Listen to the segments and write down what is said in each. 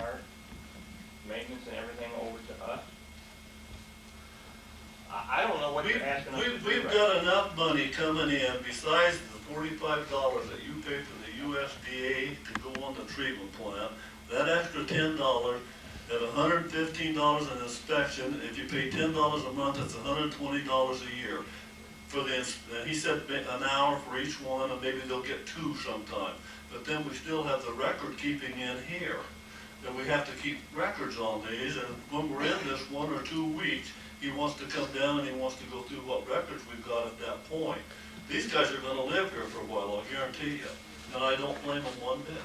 part, maintenance and everything over to us? I don't know what you're asking us to do. We've got enough money coming in besides the $45 that you pay for the USDA to go on the treatment plant. That extra $10 at $115 an inspection. If you pay $10 a month, it's $120 a year. For the, he said an hour for each one, and maybe they'll get 2 sometime. But then we still have the record keeping in here. And we have to keep records on these, and when we're in this 1 or 2 weeks, he wants to come down and he wants to go through what records we've got at that point. These guys are gonna live here for a while, I'll guarantee you. And I don't blame them one bit.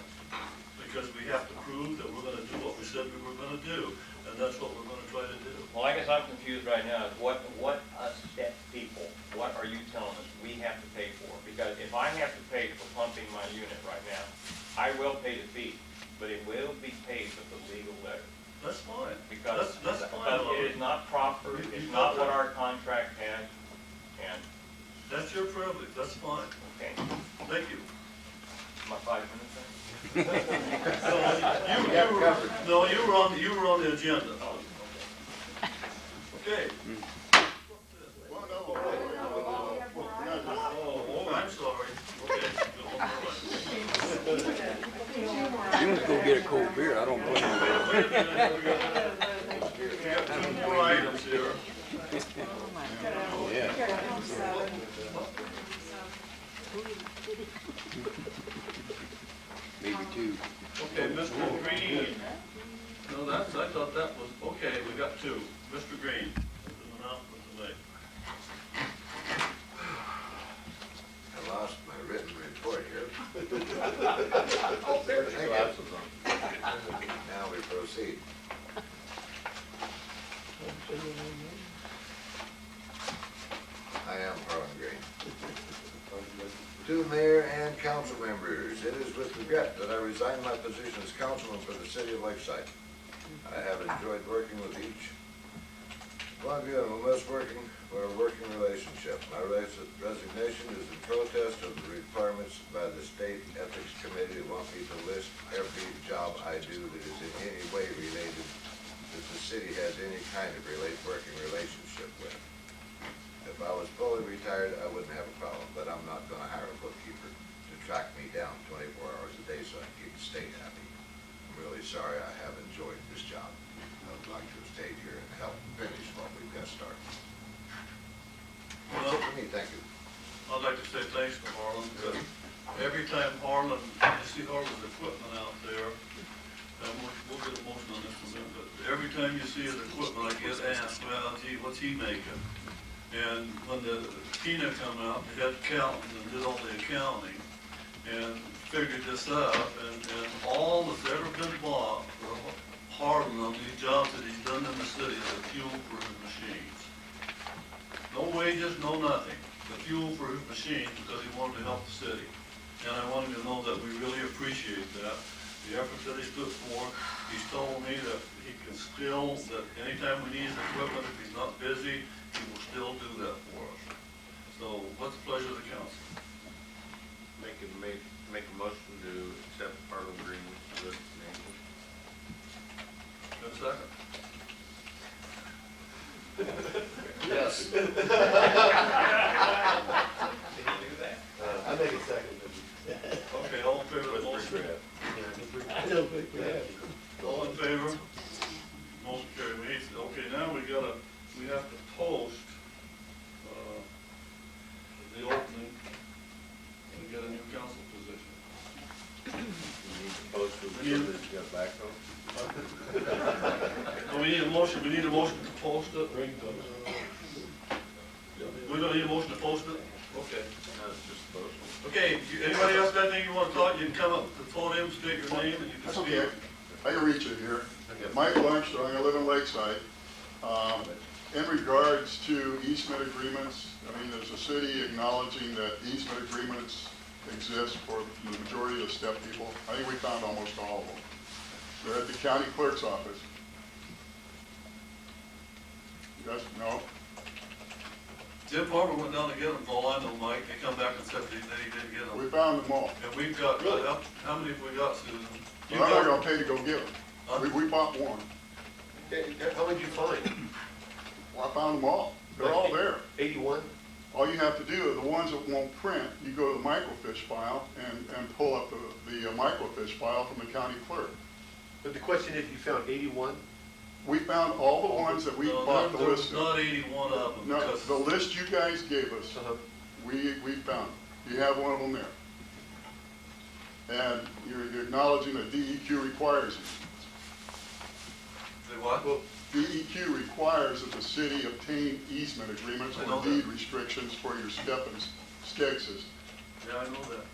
Because we have to prove that we're gonna do what we said we were gonna do. And that's what we're gonna try to do. Well, I guess I'm confused right now. What us step people, what are you telling us we have to pay for? Because if I have to pay for pumping my unit right now, I will pay the fee, but it will be paid with the legal letter. That's fine. Because that's fine. it is not proper, it's not what our contract has, and. That's your privilege, that's fine. Okay. Thank you. My 5 minutes then? No, you were on the agenda. Okay. Oh, I'm sorry. Okay. You must go get a cold beer. I don't blame you. We got 2 more items here. Yeah. Maybe 2. Okay, Mr. Green. No, I thought that was, okay, we got 2. Mr. Green, there's an announcement to make. I lost my written report here. Oh, there's the glasses on. Now we proceed. I am Harlan Green. To Mayor and council members, it is with regret that I resign my position as councilman for the city of Lakeside. I have enjoyed working with each one of you and will miss working for a working relationship. My resignation is in protest of the requirements by the state ethics committee that want me to list every job I do that is in any way related that the city has any kind of working relationship with. If I was fully retired, I wouldn't have a problem, but I'm not going to hire a bookkeeper to track me down 24 hours a day so I can keep the state happy. I'm really sorry. I have enjoyed this job. I would like to have stayed here and help finish what we've got started. That's it for me. Thank you. I'd like to say thanks to Harlan, because every time Harlan, you see Harlan's equipment out there, and we'll get a motion on this one, but every time you see his equipment, I get asked, well, gee, what's he making? And when the Tina come out, the head accountant, and did all the accounting, and figured this out, and all that's ever been bought for Harlan on these jobs that he's done in the city is the fuel for his machines. No wages, no nothing. The fuel for his machines because he wanted to help the city. And I want him to know that we really appreciate that. The effort that he's put forth. He's told me that he can still, that anytime we need his equipment, if he's not busy, he will still do that for us. So what's the pleasure of the council? Make a motion to accept Harlan Green's resignation. Got a second? Yes. Can you do that? I make a second. Okay, all in favor of the motion? I don't think we have. All in favor? Motion carried. Okay, now we have to post the opening and get a new council position. You need to post it so that you got backhoe. So we need a motion to post it? We don't need a motion to post it? Okay. No, it's just a motion. Okay, anybody else got anything you want to talk? You can come up to the podium, state your name, and you can That's speak. okay. I can reach it here. Michael Armstrong, I live in Lakeside. In regards to easement agreements, I mean, there's a city acknowledging that easement agreements exist for the majority of the step people. I think we found almost all of them. They're at the county clerk's office. You guys know? Jim Barber went down to get them, all I know, Mike. They come back and said that he didn't get them. We found them all. And we've got, how many have we got, Susan? I'm not gonna pay to go get them. We bought one. How many did you find? Well, I found them all. They're all there. 81? All you have to do, the ones that won't print, you go to the microfiche file and pull up the microfiche file from the county clerk. But the question is, you found 81? We found all the ones that we No, bought the there was list of. not 81 of them, No, because the list you guys gave us, Uh-huh. we found. You have one of them there. And you're acknowledging that DEQ requires it. they what? Well, DEQ requires that the city obtain easement agreements I know or that. deed restrictions for your step and skeg system. Yeah, I know that.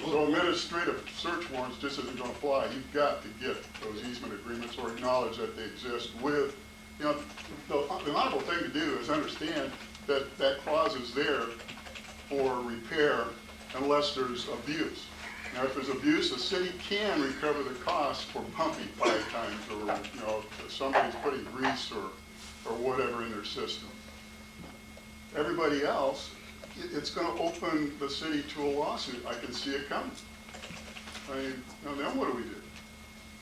So administrative search warrants just isn't gonna fly. You've got to get those easement agreements or acknowledge that they exist with, you know, the honorable thing to do is understand that that clause is there for repair unless there's abuse. Now, if there's abuse, the city can recover the cost for pumping 5 times, or, you know, if somebody's putting grease or whatever in their system. Everybody else, it's gonna open the city to a lawsuit. I can see it coming. I mean, now then what do we do?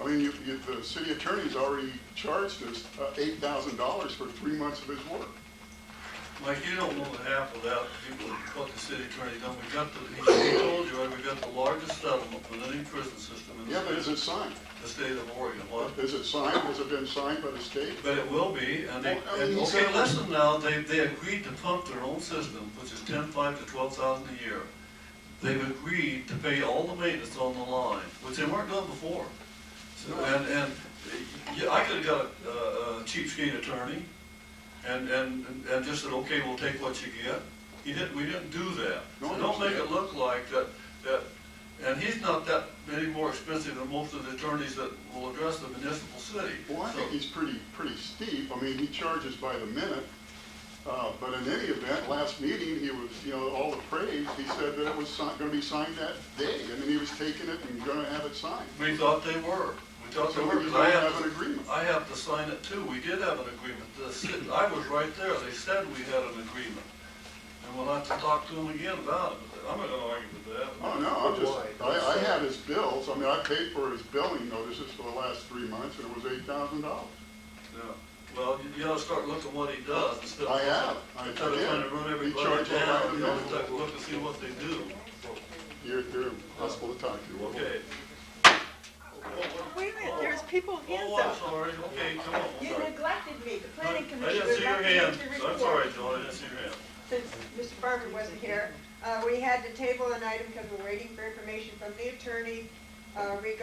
I mean, the city attorney's already charged us $8,000 for 3 months of his work. Mike, you don't know the half of that, people, what the city attorney done. We got he told you, right, we got the largest settlement with any prison system in Yeah, but the is it signed? state of Oregon. What? Is it signed? Has it been signed by the state? But it will be, and they, Well, I mean, and, he okay, said- listen now, they agreed to pump their own system, which is 10,500 to 12,000 a year. They've agreed to pay all the maintenance on the line, which they weren't doing before. So, and yeah, I could've got a cheapskate attorney and just said, okay, we'll take what you get. We didn't do that. No, So I don't make it understand. look like that, and he's not that any more expensive than most of the attorneys that will address the municipal city. Well, I think So- he's pretty steep. I mean, he charges by the minute. But in any event, last meeting, he was, you know, all the praise, he said that it was gonna be signed that day. I mean, he was taking it and gonna have it signed. We thought they were. We thought they So were, we because don't have an agreement. I have to sign it too. We did have an agreement. I was right there. They said we had an agreement. And we'll have to talk to them again about it. But I'm not gonna argue with that. Oh, no, I had his bills. I mean, I paid for his billing notices for the last 3 months, and it was $8,000. Yeah. Well, you ought to start looking what he does instead of. I have. I Instead of did. trying to run He everybody charged all down, right you know, amount. take a look and see what they do. You're possible to talk to. Okay. Wait a minute, there's people hands Oh, I'm up. sorry. Okay, come on. I'm You sorry. neglected me, the planning I commission didn't see your hand. neglected me to I'm report. sorry, Joe. I didn't see your hand. Since Mr. Farmer wasn't here, we had to table an item because we're waiting for information from the attorney regarding